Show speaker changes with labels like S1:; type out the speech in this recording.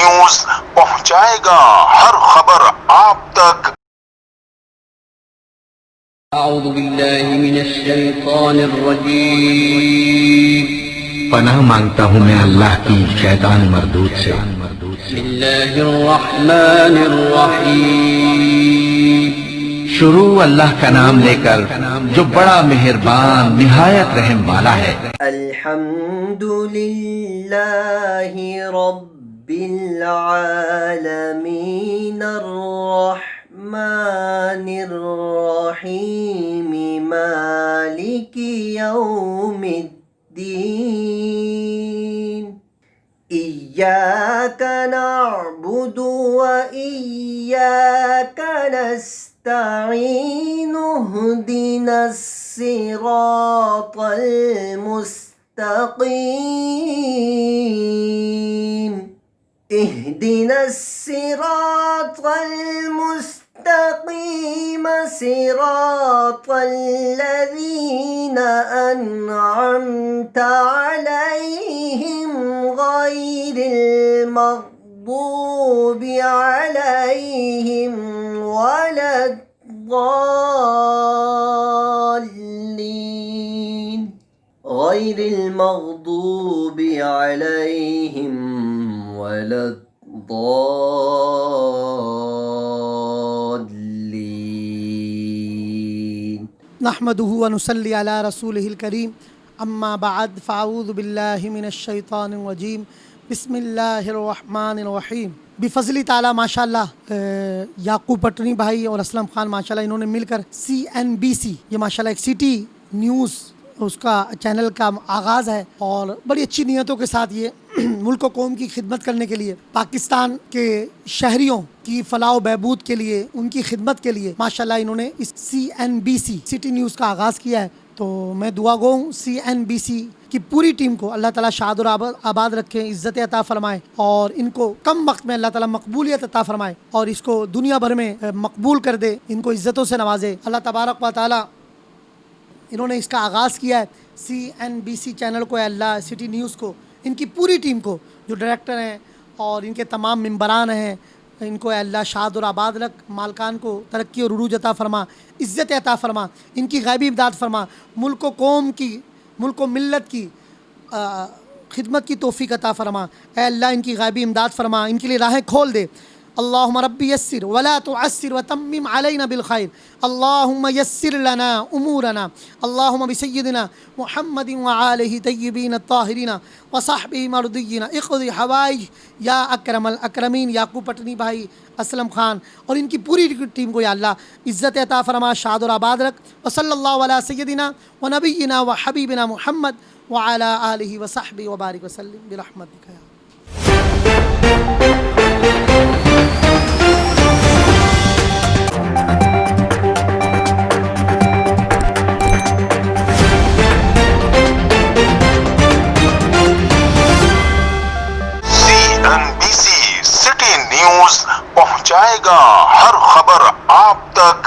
S1: News पहुंचाएगा हर खबर आप तक।
S2: अऊज़ु बिल्लाहि मिनश शैतानिर रजीम।
S3: पनाह मांगता हूँ मैं अल्लाह की शैतान मरदूद से।
S2: बिस्मिल्लाहिर रहमानिर रहीम।
S3: शुरू अल्लाह का नाम लेकर जो बड़ा मेहरबान निहायत रहम वाला है।
S4: अल्हम्दुलिल्लाहि रब्बिल आलमीन अर्रहमानिर रहीम मालिकि यौमिद्दीन। इय्याका नअबुदु व इय्याका नस्तईन। इहदिनस सिरातल मुस्तकीम। इहदिनस सिरातल मुस्तकीम सिरातल लज़ीना अन्अमता अलैहिम गैरिल मग़दूबि अलैहिम वलद्दाल्लीन। गैरिल मग़दूबि अलैहिम वलद्दाल्लीन।
S5: नहमदुहु व नुसल्ली अला रसूलिहिल करीम। अम्मा बाद फ़अऊज़ु बिल्लाहि मिनश शैतानिर रजीम। बिस्मिल्लाहिर रहमानिर रहीम। बिफ़ज़्ल ताला माशाअल्लाह याकूब पटनी भाई और असलम खान माशाअल्लाह इन्होंने मिलकर CNBC ये माशाअल्लाह एक सिटी न्यूज़ उसका चैनल का आगाज़ है और बड़ी अच्छी नीयतों के साथ ये मुल्क व कौम की खिदमत करने के लिए, पाकिस्तान के शहरियों की फ़लाह बहबूद के लिए, उनकी खिदमत के लिए माशाअल्लाह इन्होंने इस CNBC सिटी न्यूज़ का आगाज़ किया है। तो मैं दुआ गो हूँ CNBC की पूरी टीम को अल्लाह ताला शाद और आबाद रखे, इज़्ज़त अता फ़रमाए और इनको कम वक्त में अल्लाह ताला मकबूलियत अता फ़रमाए और इसको दुनिया भर में मकबूल कर दे, इनको इज़्ज़तों से नवाजे अल्लाह तबारक व तआला। इन्होंने इसका आगाज़ किया है CNBC चैनल को, अल्लाह सिटी न्यूज़ को, इनकी पूरी टीम को, जो डायरेक्टर हैं और इनके तमाम मेंबरान हैं, इनको अल्लाह शाद और आबाद रख, मालकान को तरक्की और उरूज अता फ़रमा, इज़्ज़त अता फ़रमा, इनकी ग़ैबी इमदाद फ़रमा, मुल्क व कौम की, मुल्क व मिल्लत की खिदमत की तौफ़ीक़ अता फ़रमा। ऐ अल्लाह इनकी ग़ैबी इमदाद फ़रमा, इनके लिए राहें खोल दे। अल्लाहुम्मा रब्बी यस्सिर वला तुअस्सिर व तम्मिम अलैना बिल खैर। अल्लाहुम्मा यस्सिर लना उमूरना। अल्लाहुम्मा बिसय्यिदिना मुहम्मदिन व आलिहि तय्यिबीन अत्ताहिरीन व सहबिही मर्दिय्यीन इक़्ज़ी हवाइज या अकरमल अकरमीन। याकूब पटनी भाई, असलम खान और इनकी पूरी टीम को या अल्लाह इज़्ज़त अता फ़रमा, शाद और आबाद रख। व सल्लल्लाहु अला सय्यिदिना व नबिय्यिना व हबीबिना मुहम्मद व अला आलिहि व सहबिही व बारिक व सल्लिम बिरहमतिका या।
S1: CNBC सिटी न्यूज पहुंचाएगा हर खबर आप तक।